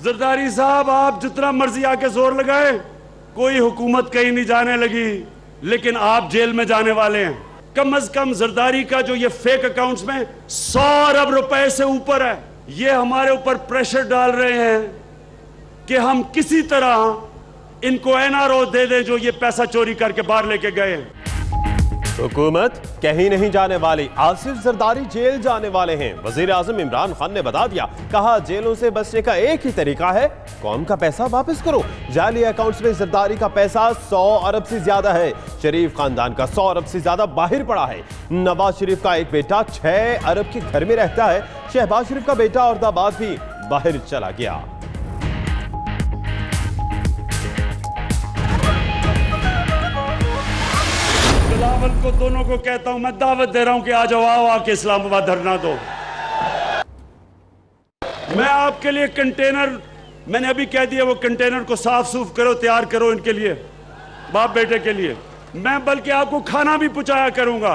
जरदारी साहब, आप जितना मर्जी आके जोर लगाए, कोई हुकूमत कहीं नहीं जाने लगी, लेकिन आप जेल में जाने वाले हैं। कम से कम जरदारी का जो ये फेक अकाउंट्स में 100 अरब रुपए से ऊपर है। ये हमारे ऊपर प्रेशर डाल रहे हैं कि हम किसी तरह इनको एनआरओ दे दें जो ये पैसा चोरी करके बाहर लेके गए हैं। हुकूमत कहीं नहीं जाने वाली, आसिफ जरदारी जेल जाने वाले हैं। वजीर आजम इमरान खान ने बता दिया, कहा जेलों से बचने का एक ही तरीका है, कौम का पैसा वापस करो। जाली अकाउंट्स में जरदारी का पैसा 100 अरब से ज्यादा है। शरीफ खानदान का 100 अरब से ज्यादा बाहर पड़ा है। नवाज शरीफ का एक बेटा 6 अरब के घर में रहता है। शहबाज शरीफ का बेटा और दामाद भी बाहर चला गया। बिलावल को दोनों को कहता हूं, मैं दावत दे रहा हूं कि आ जाओ, आओ आके इस्लामाबाद धरना दो। मैं आपके लिए कंटेनर, मैंने अभी कह दिया, वो कंटेनर को साफ सूफ करो, तैयार करो इनके लिए, बाप बेटे के लिए। मैं बल्कि आपको खाना भी पहुंचाया करूंगा।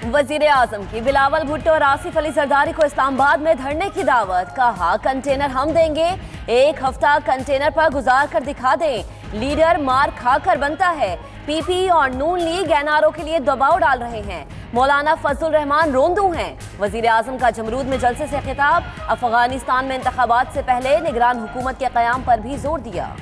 वजीर आजम की बिलावल भुट्टो और आसिफ अली जरदारी को इस्लामाबाद में धरने की दावत। कहा कंटेनर हम देंगे, 1 हफ्ता कंटेनर पर गुजार कर दिखा दें। लीडर मार खाकर बनता है। पीपी और नून लीग एनआरओ के लिए दबाव डाल रहे हैं। मौलाना फजल रहमान रोंदू हैं। वजीर आजम का जमरूद में जलसे से खिताब। अफगानिस्तान में इंतखाबात से पहले निगरान हुकूमत के कयाम पर भी जोर दिया।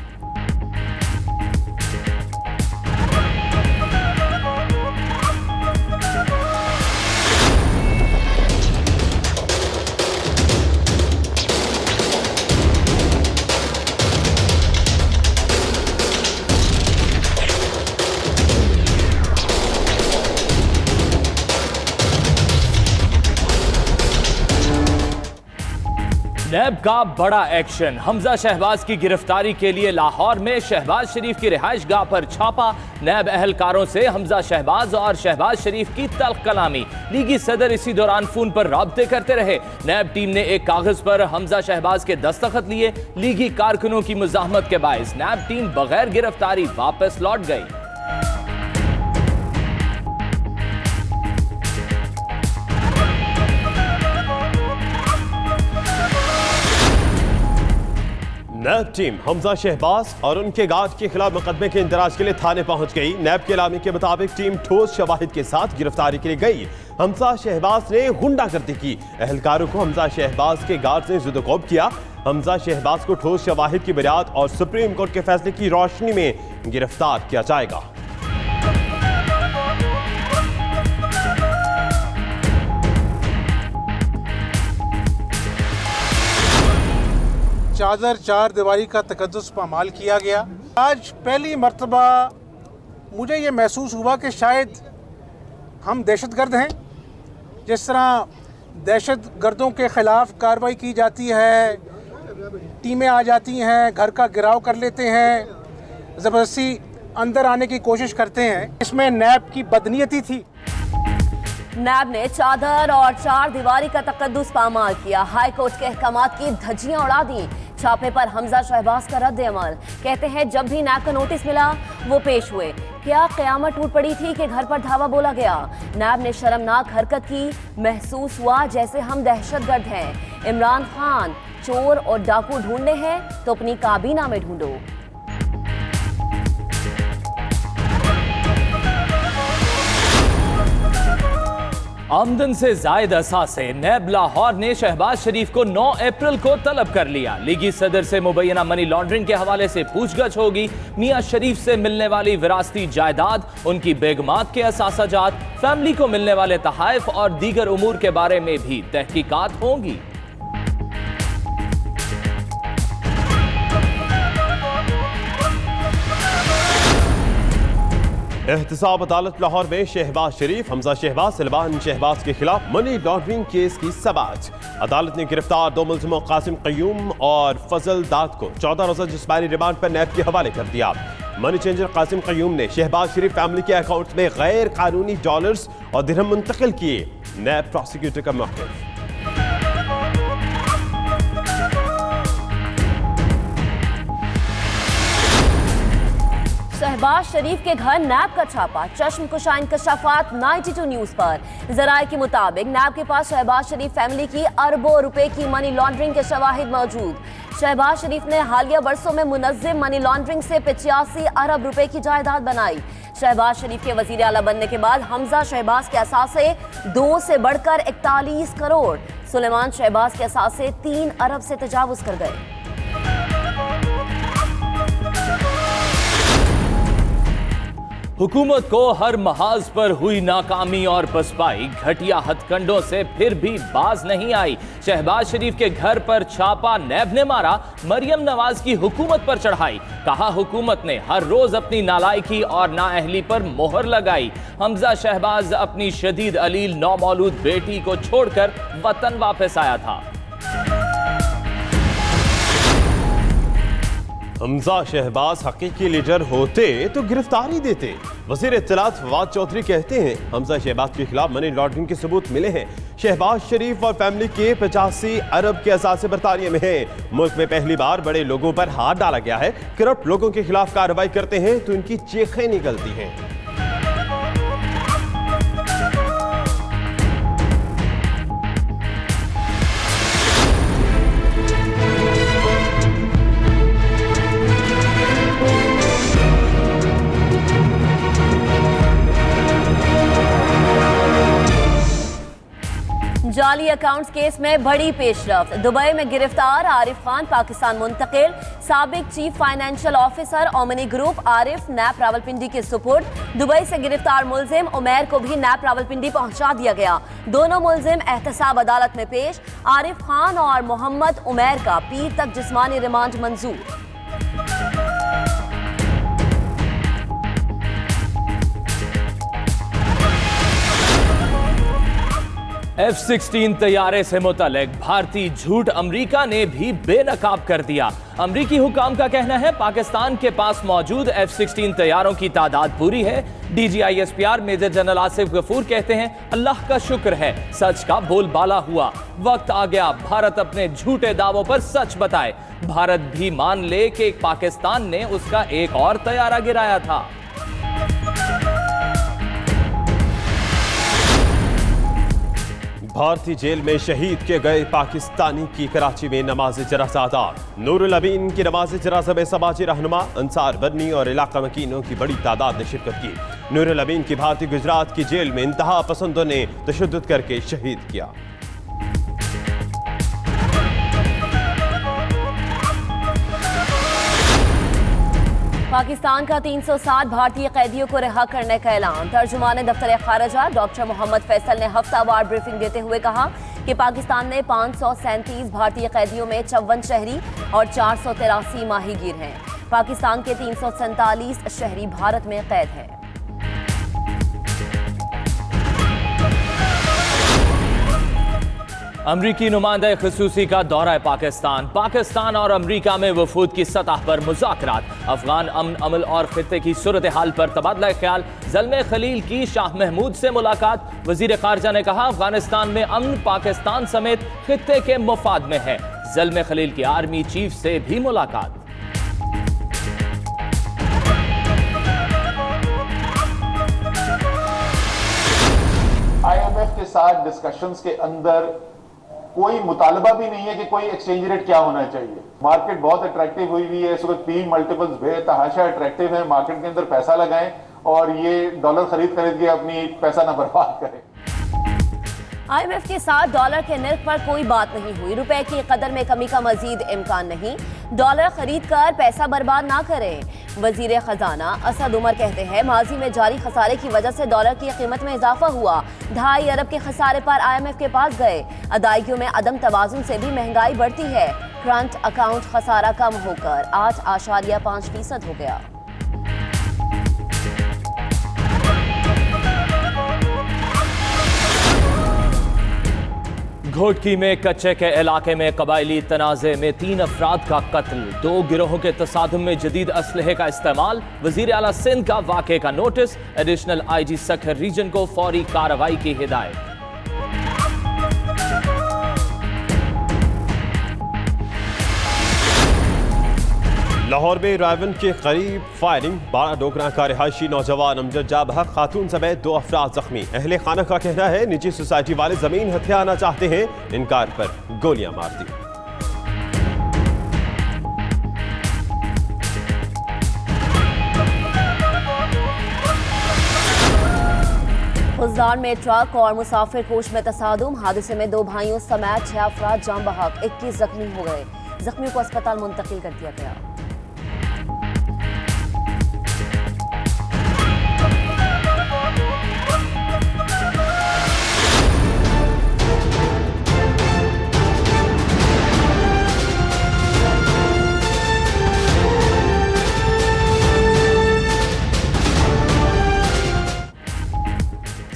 नैब का बड़ा एक्शन। हमजा शहबाज की गिरफ्तारी के लिए लाहौर में शहबाज शरीफ की रिहाइश गाह पर छापा। नैब अहलकारों से हमजा शहबाज और शहबाज शरीफ की तल्ख कलामी। लीगी सदर इसी दौरान फोन पर राब्ते करते रहे। नैब टीम ने एक कागज पर हमजा शहबाज के दस्तखत लिए। लीगी कारकुनों की मुजाहमत के बायस नैब टीम बगैर गिरफ्तारी वापस लौट गई। नैब टीम हमजा शहबाज और उनके गार्ड के खिलाफ मुकदमे के इंदराज के लिए थाने पहुंच गई। नैब के इलामी के मुताबिक टीम ठोस शवाहिद के साथ गिरफ्तारी के लिए गई। हमजा शहबाज ने गुंडागर्दी की। एहलकारों को हमजा शहबाज के गार्ड ने जुदोकोब किया। हमजा शहबाज को ठोस शवाहिद की बुनियाद और सुप्रीम कोर्ट के फैसले की रोशनी में गिरफ्तार किया जाएगा। चादर चार दीवारी का तकद्दुस पामाल किया गया। आज पहली मर्तबा मुझे ये महसूस हुआ कि शायद हम दहशतगर्द हैं। जिस तरह दहशतगर्दों के ख़िलाफ़ कार्रवाई की जाती है, टीमें आ जाती हैं, घर का गिराव कर लेते हैं, ज़बरदस्ती अंदर आने की कोशिश करते हैं, इसमें नैब की बदनीयती थी। नैब ने चादर और चार दीवारी का तकद्दुस पामाल किया। हाई कोर्ट के अहकामात की धज्जियां उड़ा दी। छापे पर हमजा शहबाज का रद्द अमल। कहते हैं जब भी नैब का नोटिस मिला वो पेश हुए। क्या क़यामत टूट पड़ी थी कि घर पर धावा बोला गया। नैब ने शर्मनाक हरकत की। महसूस हुआ जैसे हम दहशतगर्द हैं। इमरान खान चोर और डाकू ढूंढने हैं तो अपनी काबीना में ढूंढो। आमदन से जायद असासे। नैब लाहौर ने शहबाज शरीफ को 9 अप्रैल को तलब कर लिया। लीगी सदर से मुबैना मनी लॉन्ड्रिंग के हवाले से पूछगछ होगी। मियां शरीफ से मिलने वाली विरासती जायदाद, उनकी बेगमात के असासाजात, फैमिली को मिलने वाले तहाइफ और दीगर उमूर के बारे में भी तहकीकात होंगी। एहतसाब अदालत लाहौर में शहबाज शरीफ, हमजा शहबाज, सलमान शहबाज के खिलाफ मनी लॉन्ड्रिंग केस की समाअत। अदालत ने गिरफ्तार 2 मुल्जिमों कासिम क़य्यूम और फजल दाद को 14 रोज़ा जिस्मानी रिमांड पर नैब के हवाले कर दिया। मनी चेंजर कासिम क़य्यूम ने शहबाज शरीफ फैमिली के अकाउंट में गैर कानूनी डॉलर्स और दिरहम मुंतकिल किए। नैब प्रोसिक्यूटर का मौक़िफ़। शहबाज शरीफ के घर नैब का छापा, चश्म कुशा इंकशाफात 92 न्यूज पर। जराये के मुताबिक नैब के पास शहबाज शरीफ फैमिली की अरबों रुपए की मनी लॉन्ड्रिंग के शवाहिद मौजूद। शहबाज शरीफ ने हालिया बरसों में मुनज़्ज़म मनी लॉन्ड्रिंग से 85 अरब रुपए की जायदाद बनाई। शहबाज शरीफ के वजीर आला बनने के बाद हमजा शहबाज के असासे 2 से बढ़कर 41 करोड़, सुलेमान शहबाज के असासे 3 अरब से तजावुज कर गए। हुकूमत को हर महाज पर हुई नाकामी और पसपाई, घटिया हथकंडों से फिर भी बाज नहीं आई। शहबाज शरीफ के घर पर छापा नैब ने मारा, मरियम नवाज की हुकूमत पर चढ़ाई। कहा हुकूमत ने हर रोज अपनी नालायकी और नाअहली पर मोहर लगाई। हमजा शहबाज अपनी शदीद अलील नौमौलूद बेटी को छोड़कर वतन वापस आया था। हमजा शहबाज हकीकी लीडर होते तो गिरफ्तारी देते। वजीर इत्तलात फवाद चौधरी कहते हैं हमजा शहबाज के खिलाफ मनी लॉन्ड्रिंग के सबूत मिले हैं। शहबाज शरीफ और फैमिली के 85 अरब के असासे बरतानिया में हैं। मुल्क में पहली बार बड़े लोगों पर हाथ डाला गया है। करप्ट लोगों के खिलाफ कार्रवाई करते हैं तो इनकी चीखें निकलती हैं। जाली अकाउंट्स केस में बड़ी पेशरफ्त, दुबई में गिरफ्तार आरिफ खान पाकिस्तान मुंतकिल। साबिक chief financial officer Omni group Arif Naib Rawalpindi के सुपुर्द। दुबई से गिरफ्तार मुलजिम उमैर को भी नैब रावलपिंडी पहुंचा दिया गया। दोनों मुलजिम एहतसाब अदालत में पेश। आरिफ खान और मोहम्मद उमैर का पीर तक जिस्मानी रिमांड मंजूर। F-16 तैयारे से मुतल्लिक भारतीय झूठ अमेरिका ने भी बेनकाब कर दिया। अमेरिकी हुकाम का कहना है पाकिस्तान के पास मौजूद F-16 तैयारों की तादाद पूरी है। DGISPR major general Asif Ghafoor कहते हैं अल्लाह का शुक्र है सच का बोलबाला हुआ। वक्त आ गया भारत अपने झूठे दावों पर सच बताए। भारत भी मान ले कि पाकिस्तान ने उसका एक और तैयारा गिराया था। भारतीय जेल में शहीद किए गए पाकिस्तानी की कराची में नमाज जनाजा अदा। नूरुल अमीन की नमाज जनाजा में समाजी रहनुमा, अंसार बन्नी और इलाका मकीनों की बड़ी तादाद ने शिरकत की। नूरुल अमीन की भारतीय गुजरात की जेल में इंतहा पसंदों ने तशद्दुद करके शहीद किया। पाकिस्तान का 360 भारतीय कैदियों को रिहा करने का ऐलान। तर्जुमान दफ्तर खारजा डॉक्टर मोहम्मद फैसल ने हफ्तावार ब्रीफिंग देते हुए कहा कि पाकिस्तान में 537 भारतीय कैदियों में 54 शहरी और 483 माहीगीर हैं। पाकिस्तान के 347 शहरी भारत में कैद हैं। अमरीकी नुमाइंदा खसूसी का दौरा पाकिस्तान। पाकिस्तान और अमरीका में वफूद की सतह पर मुज़ाकरात। अफगान अमन अमल और खित्ते की सूरत हाल पर तबादला ख्याल। ज़ल्मे खलील की शाह महमूद से मुलाकात। वज़ीर ख़ारजा ने कहा अफगानिस्तान में अमन पाकिस्तान समेत खित्ते के मुफाद में है। ज़ल्मे खलील की आर्मी चीफ से भी मुलाकात। IMF के साथ डिस्कशंस के अंदर कोई मुतालबा भी नहीं है कि कोई एक्सचेंज रेट क्या होना चाहिए। मार्केट बहुत अट्रैक्टिव हुई हुई है इस वक्त, पी मल्टीपल्स बेतहाशा अट्रैक्टिव है। मार्केट के अंदर पैसा लगाएं और ये डॉलर खरीद के अपनी पैसा ना बर्बाद करें। IMF के साथ डॉलर के निर्ख पर कोई बात नहीं हुई। रुपए की कदर में कमी का मजीद इम्कान नहीं। डॉलर खरीद कर पैसा बर्बाद ना करें। वजीर खजाना असद उमर कहते हैं माजी में जारी खसारे की वजह से डॉलर की कीमत में इजाफा हुआ। 2.5 अरब के खसारे पर IMF के पास गए। अदायगियों में अदम तवाजुन से भी महंगाई बढ़ती है। करंट अकाउंट खसारा कम होकर 8.5% हो गया। घोटकी में कच्चे के इलाके में कबायली तनाज़े में 3 अफराद का कत्ल। 2 गिरोहों के तसादुम में जदीद असलहे का इस्तेमाल। वजीर आला सिंध का वाक़े का notice. Additional IG Sukkur region को फौरी कार्रवाई की हिदायत। लाहौर में रायवन के करीब फायरिंग, 12 डोगरा का रिहायशी नौजवान अमजद जाबहक खातून समेत 2 अफराद जख्मी। अहले खाना का कहना है निजी सोसाइटी वाले जमीन हथियाना चाहते हैं, इनकार पर गोलियां मार दी। खुजदार में ट्रक और मुसाफिर कोच में तसादुम, हादसे में 2 भाइयों समेत 6 अफराद जान बहक, 21 जख्मी हो गए। जख्मियों को अस्पताल मुंतकिल कर दिया गया।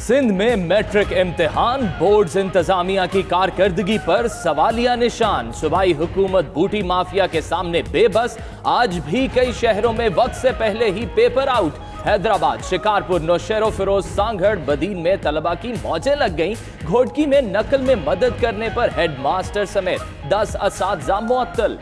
सिंध में मैट्रिक इम्तिहान, बोर्ड्स इंतजामिया की कारकर्दगी पर सवालिया निशान। सूबाई हुकूमत बूटी माफिया के सामने बेबस, आज भी कई शहरों में वक्त से पहले ही पेपर आउट। हैदराबाद, शिकारपुर, नौशेरो फिरोज, सांगड़, बदीन में तलबा की मौजें लग गईं। घोटकी में नकल में मदद करने पर हेडमास्टर समेत 10 असातिज़ा मुअत्तल।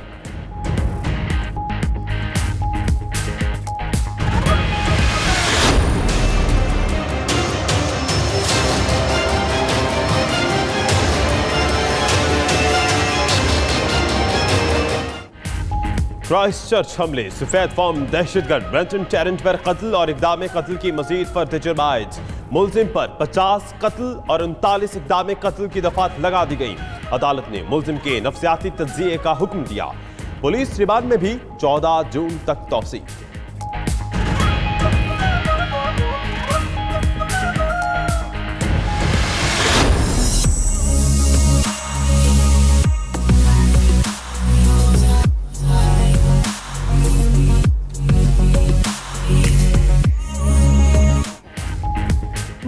क्राइस्टचर्च हमले, सफेद फॉर्म दहशतगर्द ब्रेंटन टेरेंट पर कत्ल और इक़दाम कत्ल की मजीद फर्द जुर्माइज। मुलजिम पर 50 कत्ल और 39 इक़दाम कत्ल की दफात लगा दी गई। अदालत ने मुलजिम के नफ्सियाती तज्जिए का हुक्म दिया। पुलिस रिमांड में भी 14 जून तक तौसी।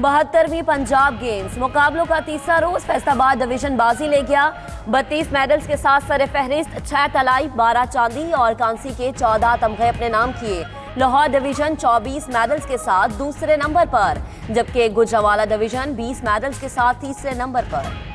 बहत्तरवीं पंजाब गेम्स मुकाबलों का तीसरा रोज फैसलाबाद डिवीजन बाजी ले गया। 32 मेडल्स के साथ सरे फहरिस्त 6 तलाई, 12 चांदी और कांसी के 14 तमगे अपने नाम किए। लाहौर डिवीजन 24 मेडल्स के साथ दूसरे नंबर पर, जबकि गुजरावाला डिवीजन 20 मेडल्स के साथ तीसरे नंबर पर।